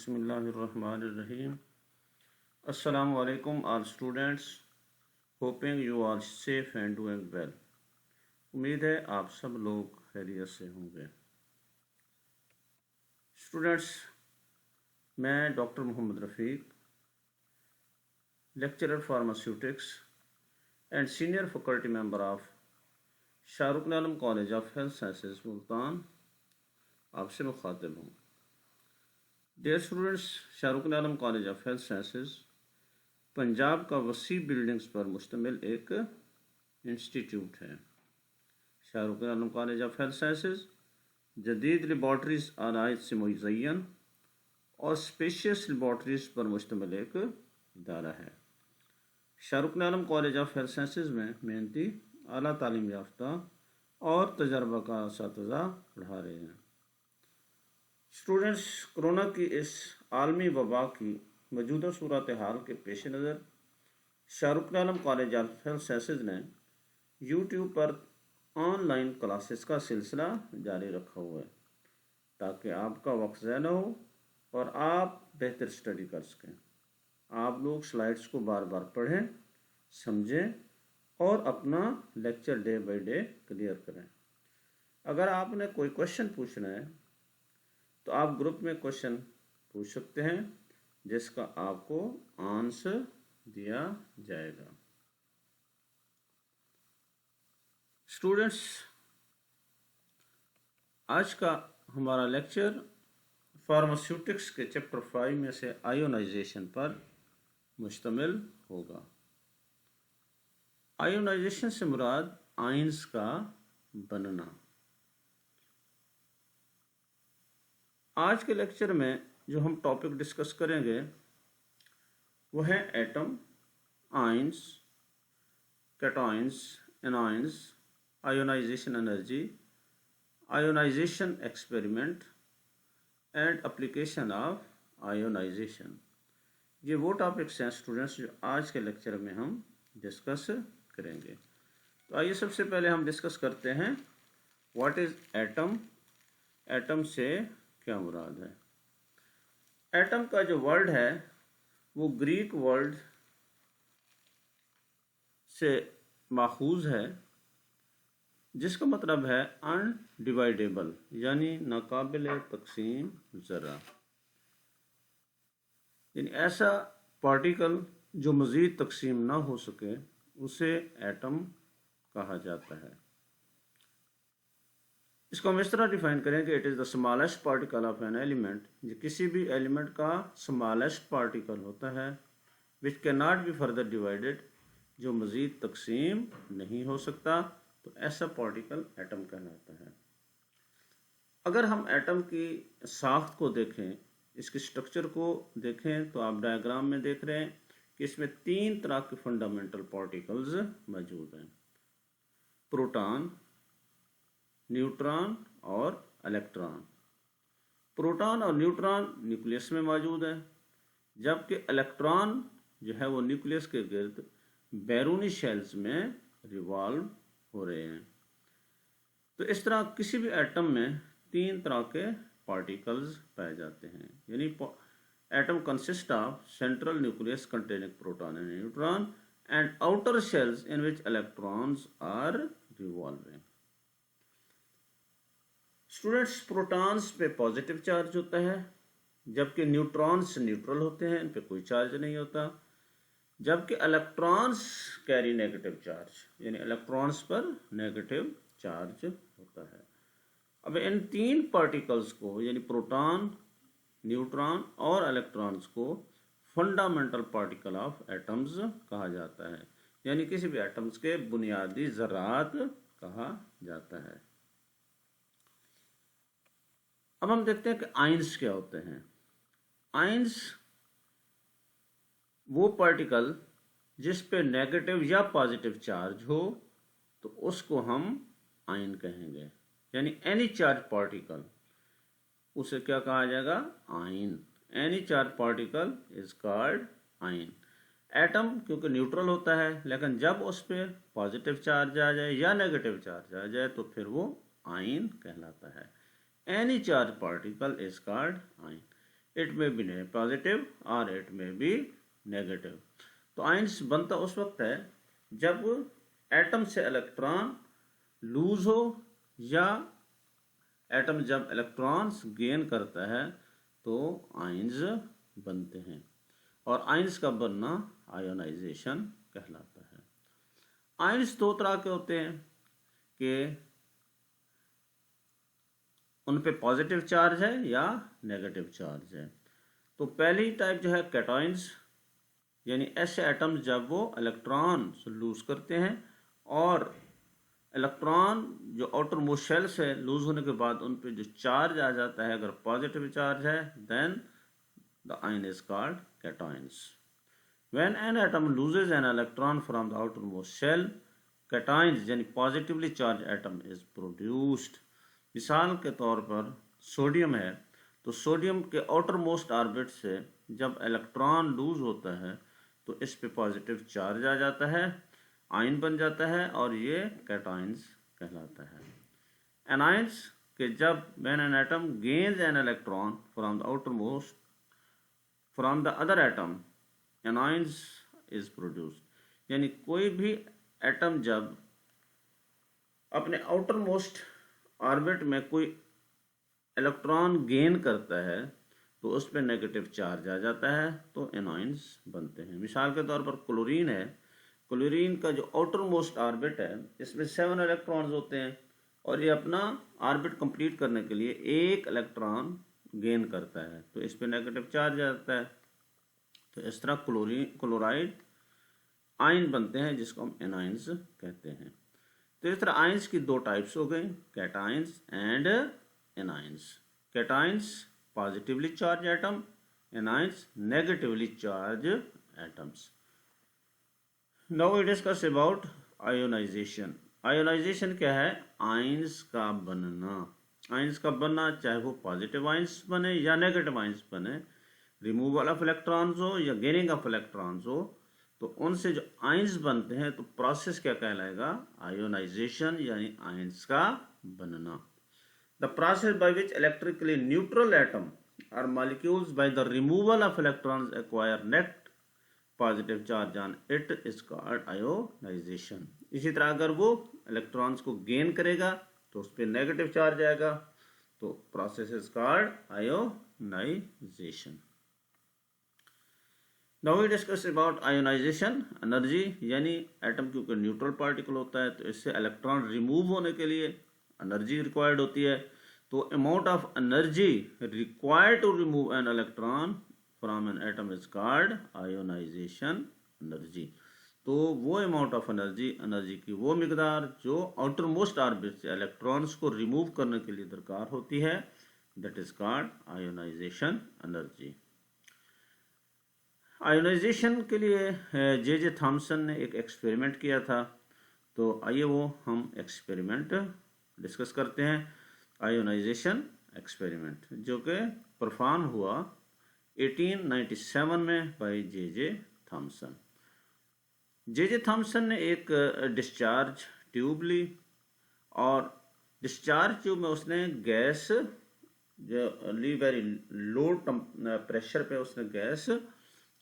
Bismillahirrahmanirrahim. Assalamu alaikum all students. Hoping you all safe and doing well. उम्मीद है आप सब लोग खैरियत से होंगे। स्टूडेंट्स, मैं doctor Mohammad Rafiq, lecturer pharmaceutics and senior faculty member of Shahrukh Alam college of health sciences Multan आपसे मुखातिब हूँ। Dear students, Shahrukh Alam college of health sciences Punjab का वसी बिल्डिंग्स पर मुश्तमिल एक इंस्टीट्यूट है। Shahrukh Alam college of health sciences जदीद लेबॉर्ट्रीज़ आलात से मुज़य्यन और स्पेशियस लेबॉर्ट्रीज़ पर मुश्तमिल एक इदारा है। Shahrukh Alam college of health sciences में मेहनती आला तालीम याफ्ता और तजर्बाकार असातिज़ा पढ़ा रहे हैं। स्टूडेंट्स, कोरोना की इस आलमी वबा की मौजूदा सूरत हाल के पेश नज़र Shahrukh Alam college of health sciences ने यूट्यूब पर ऑनलाइन क्लासेस का सिलसिला जारी रखा हुआ है ताकि आपका वक्त ज़ाया न हो और आप बेहतर स्टडी कर सकें। आप लोग स्लाइड्स को बार बार पढ़ें, समझें और अपना lecture day by day clear करें। अगर आपने कोई क्वेश्चन पूछना है तो आप ग्रुप में क्वेश्चन पूछ सकते हैं जिसका आपको आंसर दिया जाएगा। स्टूडेंट्स, आज का हमारा लेक्चर फार्मास्यूटिक्स के चैप्टर 5 में से आयोनाइजेशन पर मुश्तमिल होगा। आयोनाइजेशन से मुराद आयंस का बनना। आज के लेक्चर में जो हम टॉपिक डिस्कस करेंगे वो है atom, ions, cations, anions, ionisation energy, ionisation experiment and application of ionisation. ये वो टॉपिक्स हैं स्टूडेंट्स जो आज के लेक्चर में हम डिस्कस करेंगे। तो आइए सबसे पहले हम डिस्कस करते हैं व्हाट इज़ एटम। एटम से क्या मुराद है? एटम का जो वर्ड है वो ग्रीक वर्ड से माखूज है जिसका मतलब है अनडिवाइडेबल, यानी नाकाबिल तकसीम ज़रा, यानी ऐसा पार्टिकल जो मज़ीद तकसीम ना हो सके उसे एटम कहा जाता है। इसको हम इस तरह डिफाइन करें कि it is the smallest particle of an element. जो किसी भी एलिमेंट का स्मॉलेस्ट पार्टिकल होता है which can not be further divided, जो मज़ीद तकसीम नहीं हो सकता, तो ऐसा पार्टिकल एटम कहलाता है। अगर हम एटम की साख्त को देखें, इसके स्ट्रक्चर को देखें, तो आप डायग्राम में देख रहे हैं कि इसमें 3 तरह के फंडामेंटल पार्टिकल्स मौजूद हैं: प्रोटॉन, न्यूट्रॉन और इलेक्ट्रॉन। प्रोटॉन और न्यूट्रॉन न्यूक्लियस में मौजूद है, जबकि इलेक्ट्रॉन जो है वो न्यूक्लियस के गिर्द बैरूनी शेल्स में रिवॉल्व हो रहे हैं। तो इस तरह किसी भी एटम में 3 तरह के पार्टिकल्स पाए जाते हैं, यानी atom consist of central nucleus containing proton and neutron and outer shells in which electrons are revolving. Students, protons पे पॉजिटिव चार्ज होता है, जबकि न्यूट्रॉन्स न्यूट्रल होते हैं, इन पे कोई चार्ज नहीं होता, जबकि इलेक्ट्रॉन्स कैरी नेगेटिव चार्ज, यानी इलेक्ट्रॉन्स पर नेगेटिव चार्ज होता है। अब इन 3 पार्टिकल्स को, यानी प्रोटॉन, न्यूट्रॉन और इलेक्ट्रॉन्स को फंडामेंटल पार्टिकल ऑफ एटम्स कहा जाता है, यानी किसी भी एटम्स के बुनियादी ज़रात कहा जाता है। अब हम देखते हैं कि आयंस क्या होते हैं। आयंस वो पार्टिकल जिस पे नेगेटिव या पॉजिटिव चार्ज हो तो उसको हम आयन कहेंगे, यानी एनी चार्ज पार्टिकल, उसे क्या कहा जाएगा? Ion. Any charge particle is called ion. Atom क्योंकि न्यूट्रल होता है, लेकिन जब उस पर पॉजिटिव चार्ज आ जाए या नेगेटिव चार्ज आ जाए तो फिर वो आयन कहलाता है। Any charge particle is called ion. It में बी पॉजिटिव और इट में बी नेगेटिव। तो आयंस बनता उस वक्त है जब एटम से इलेक्ट्रॉन लूज हो या एटम जब इलेक्ट्रॉन्स गेन करता है तो आयंस बनते हैं। और आयंस का बनना आयोनाइजेशन कहलाता है। आयंस दो तरह के होते हैं कि उन पे पॉजिटिव चार्ज है या नेगेटिव चार्ज है। तो पहली टाइप जो है कैटायंस, यानी ऐसे एटम्स जब वो इलेक्ट्रॉन लूज करते हैं और इलेक्ट्रॉन जो आउटर मोस्ट शेल से लूज होने के बाद उन पे जो चार्ज आ जाता है, अगर पॉजिटिव चार्ज है then the ion is called cations. When an atom loses an electron from the outermost shell, cations यानी positively charge atom is produced. मिसाल के तौर पर सोडियम है, तो सोडियम के आउटर मोस्ट ऑर्बिट से जब इलेक्ट्रॉन लूज होता है तो इस पे पॉजिटिव चार्ज आ जाता है, आयन बन जाता है और ये कैटायंस कहलाता है। एनायंस के जब when an atom gains N electron from the outer most from the other atom, anions is produced. यानी कोई भी एटम जब अपने आउटर मोस्ट ऑर्बिट में कोई इलेक्ट्रॉन गेन करता है तो उस पर नेगेटिव चार्ज आ जाता है तो एनायंस बनते हैं। मिसाल के तौर पर क्लोरीन है, क्लोरीन का जो आउटर मोस्ट ऑर्बिट है इसमें 7 इलेक्ट्रॉन्स होते हैं और ये अपना ऑर्बिट कंप्लीट करने के लिए एक इलेक्ट्रॉन गेन करता है तो इस पर नेगेटिव चार्ज आ जाता है। तो इस तरह क्लोराइड आयन बनते हैं जिसको हम एनायंस कहते हैं। तो इस तरह आयंस की दो टाइप्स हो गई, cations and anions. Cations positively charge atom, anions negatively charge atoms. Now we discuss about ionisation. Ionisation क्या है? आयंस का बनना। आयंस का बनना चाहे वो पॉजिटिव आयंस बने या नेगेटिव आयंस बने, रिमूवल ऑफ इलेक्ट्रॉन्स हो या गेनिंग ऑफ इलेक्ट्रॉन्स हो, तो उनसे जो आयंस बनते हैं तो प्रोसेस क्या कहलाएगा? आयोनाइजेशन, यानी आयंस का बनना। The process by which electrically neutral atom और molecules by the removal of electrons acquire net positive charge on it is called ionization. इसी तरह अगर वो इलेक्ट्रॉन्स को गेन करेगा तो उस पर नेगेटिव चार्ज आएगा तो process is called ionisation. Now we discuss about ionisation energy, यानी एटम क्योंकि न्यूट्रल पार्टिकल होता है तो इससे इलेक्ट्रॉन रिमूव होने के लिए एनर्जी रिक्वायर्ड होती है। तो amount of energy required to remove an electron from an atom is called ionisation energy. तो वो अमाउंट ऑफ एनर्जी की वो मिकदार जो आउटर मोस्ट ऑर्बिट से इलेक्ट्रॉन्स को रिमूव करने के लिए दरकार होती है, that is called ionisation energy. Ionisation के लिए जे थॉमसन ने एक एक्सपेरिमेंट किया था, तो आइए वो हम एक्सपेरिमेंट डिस्कस करते हैं। आयोनाइजेशन एक्सपेरिमेंट जो कि परफॉर्म हुआ 1897 में by J Thomson. J Thomson ने एक डिस्चार्ज ट्यूब ली और डिस्चार्ज ट्यूब में उसने गैस जो ली, वेरी लो प्रेशर पे उसने गैस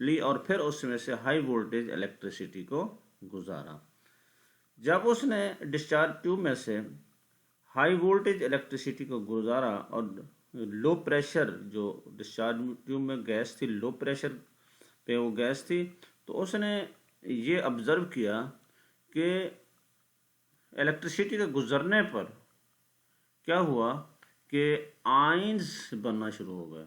ली और फिर उसमें से हाई वोल्टेज इलेक्ट्रिसिटी को गुजारा। जब उसने डिस्चार्ज ट्यूब में से हाई वोल्टेज इलेक्ट्रिसिटी को गुजारा और लो प्रेशर जो डिस्चार्ज ट्यूब में गैस थी, लो प्रेशर पे वो गैस थी, तो उसने ये ऑब्जर्व किया कि इलेक्ट्रिसिटी के गुजरने पर क्या हुआ कि आयंस बनना शुरू हो गए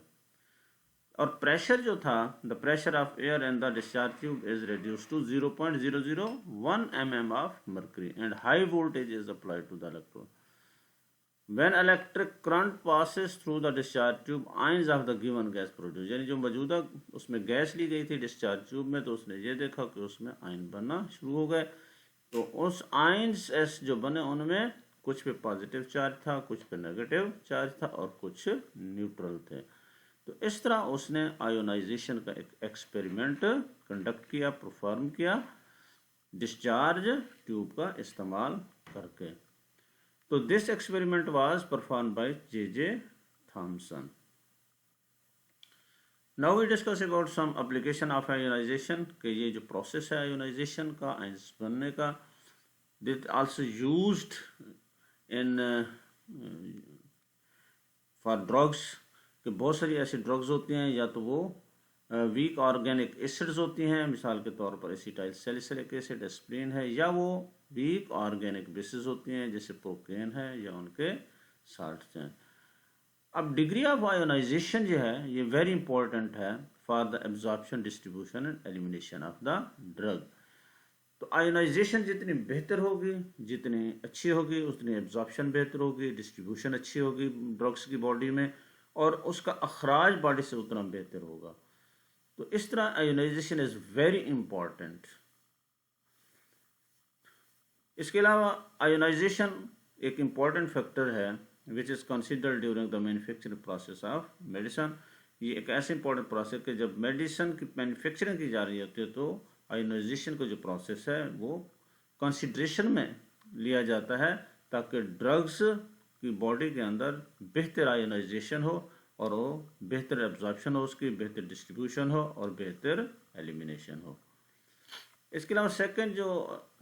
और प्रेशर जो था, the pressure of air in the discharge tube is reduced to 0.001 mm of mercury and high voltage is applied to the electrode. When electric current passes through the discharge tube, ions of the given gas produce. यानी जो मौजूदा उसमें gas ली गई थी discharge tube में, तो उसने ये देखा कि उसमें आयन बनना शुरू हो गए। तो उस आयंस जो बने उनमें कुछ पे पॉजिटिव चार्ज था, कुछ पे नेगेटिव चार्ज था और कुछ न्यूट्रल थे। तो इस तरह उसने आयोनाइजेशन का एक एक्सपेरिमेंट कंडक्ट किया, परफॉर्म किया डिस्चार्ज ट्यूब का इस्तेमाल करके। तो this experiment was perform by J Thomson. Now we discuss about some application of ionisation कि ये जो प्रोसेस है आयोनाइजेशन का आयंस बनने का it also used in for drugs कि बहुत सारी ऐसी ड्रग्स होती हैं या तो वो वीक ऑर्गेनिक एसिड्स होती हैं, मिसाल के तौर पर एसिटाइल सैलिसिलिक एसिड एस्प्रिन है, या वो वीक ऑर्गेनिक बेसिस होती हैं जैसे प्रोपेन है या उनके साल्ट्स हैं। अब डिग्री ऑफ आयोनाइजेशन जो है ये वेरी इंपॉर्टेंट है for the absorption distribution and elimination of the drug. तो आयोनाइजेशन जितनी बेहतर होगी, जितनी अच्छी होगी, उतनी एब्जॉर्प्शन बेहतर होगी, डिस्ट्रीब्यूशन अच्छी होगी ड्रग्स की बॉडी में, और उसका अखराज बॉडी से उतना बेहतर होगा। तो इस तरह आयोनाइजेशन इज़ वेरी इंपॉर्टेंट। इसके अलावा आयोनाइजेशन एक इम्पॉर्टेंट फैक्टर है which is considered during the manufacturing process of medicine. ये एक ऐसे इंपॉर्टेंट प्रोसेस कि जब मेडिसिन की मैन्युफैक्चरिंग की जा रही होती है तो आयोनाइजेशन का जो प्रोसेस है वो कंसिडरेशन में लिया जाता है ताकि ड्रग्स की बॉडी के अंदर बेहतर आयोनाइजेशन हो और वो बेहतर एब्जॉर्प्शन हो, उसकी बेहतर डिस्ट्रीब्यूशन हो और बेहतर एलिमिनेशन हो। इसके अलावा सेकंड जो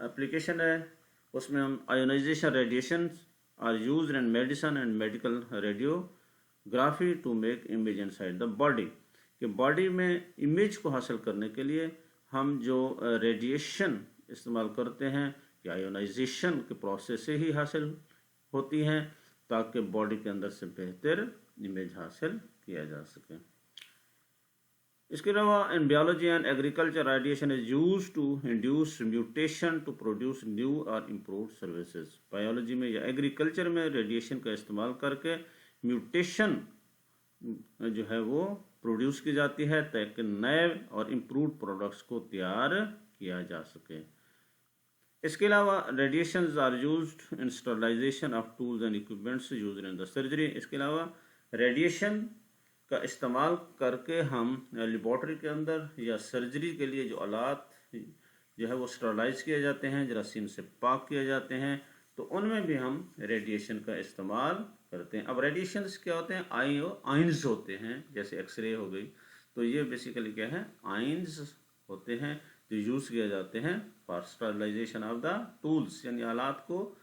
एप्लीकेशन है उसमें हम ionisation radiation are used in medicine and medical radiography to make image inside the body कि बॉडी में इमेज को हासिल करने के लिए हम जो रेडिएशन इस्तेमाल करते हैं कि आयोनाइजेशन के प्रोसेस से ही हासिल होती हैं ताकि बॉडी के अंदर से बेहतर इमेज हासिल किया जा सके। इसके अलावा in biology and agriculture radiation is used to induce mutation to produce new और इम्प्रूव्ड सर्विसेज। बायोलॉजी में या एग्रीकल्चर में रेडिएशन का इस्तेमाल करके म्यूटेशन जो है वो प्रोड्यूस की जाती है ताकि नए और इम्प्रूव्ड प्रोडक्ट्स को तैयार किया जा सके। इसके अलावा radiations are used in sterilisation of tools and equipments used in the surgery. इसके अलावा रेडिएशन का इस्तेमाल करके हम लेबॉर्ट्री के अंदर या सर्जरी के लिए जो आलात जो है वो स्टरलाइज किए जाते हैं, जरासीम से पाक किए जाते हैं, तो उनमें भी हम रेडिएशन का इस्तेमाल करते हैं। अब रेडिएशंस क्या होते हैं? आइंस होते हैं, जैसे एक्सरे हो गई, तो ये बेसिकली क्या है? आइंस होते हैं जो यूज़ किए जाते हैं for sterilisation of the tools, यानी आलात को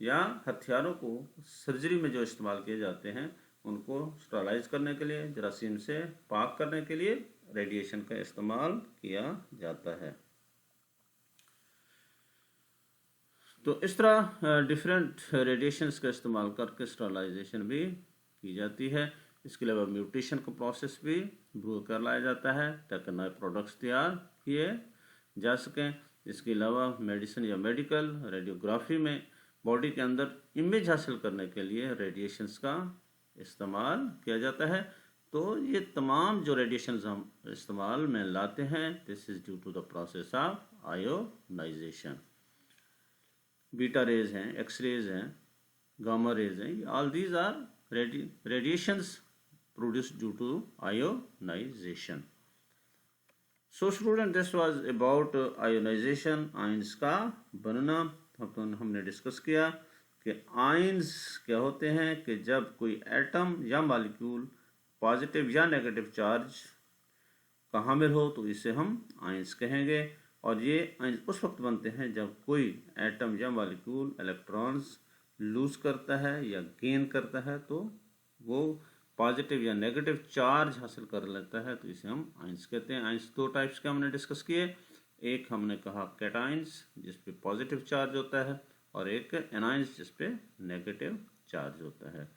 या हथियारों को सर्जरी में जो इस्तेमाल किए जाते हैं उनको स्टरलाइज करने के लिए, जरासीम से पाक करने के लिए रेडिएशन का इस्तेमाल किया जाता है। तो इस तरह डिफरेंट रेडिएशंस का इस्तेमाल करके स्टरलाइजेशन भी की जाती है। इसके अलावा म्यूटेशन का प्रोसेस भी इम्प्रूव कर लाया जाता है ताकि नए प्रोडक्ट्स तैयार किए जा सकें। इसके अलावा मेडिसिन या मेडिकल रेडियोग्राफी में बॉडी के अंदर इमेज हासिल करने के लिए रेडिएशंस का इस्तेमाल किया जाता है। तो ये तमाम जो रेडिएशंस हम इस्तेमाल में लाते हैं this is due to the process of ionisation. Beta rays हैं, एक्स रेज हैं, गामा रेज हैं, all these are radiations produced due to ionisation. So student this was about ionisation, ions का बनना। हमने डिस्कस किया कि आयंस क्या होते हैं कि जब कोई एटम या मॉलिक्यूल पॉजिटिव या नेगेटिव चार्ज का हामिल हो तो इसे हम आयंस कहेंगे, और ये आयंस उस वक्त बनते हैं जब कोई एटम या मॉलिक्यूल इलेक्ट्रॉन्स लूज करता है या गेन करता है तो वो पॉजिटिव या नेगेटिव चार्ज हासिल कर लेता है, तो इसे हम आयंस कहते हैं। आयंस दो टाइप्स के हमने डिस्कस किए, एक हमने कहा कैटायंस जिस पे पॉजिटिव चार्ज होता है, और एक एनायंस जिस पे नेगेटिव चार्ज होता है।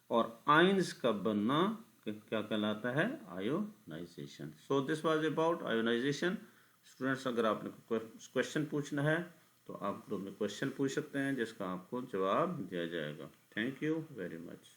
और आयंस का बनना क्या कहलाता है? Ionisation. So this was about ionisation. Students, अगर आपने क्वेश्चन पूछना है तो आप ग्रुप में क्वेश्चन पूछ सकते हैं जिसका आपको जवाब दिया जाएगा। Thank you very much.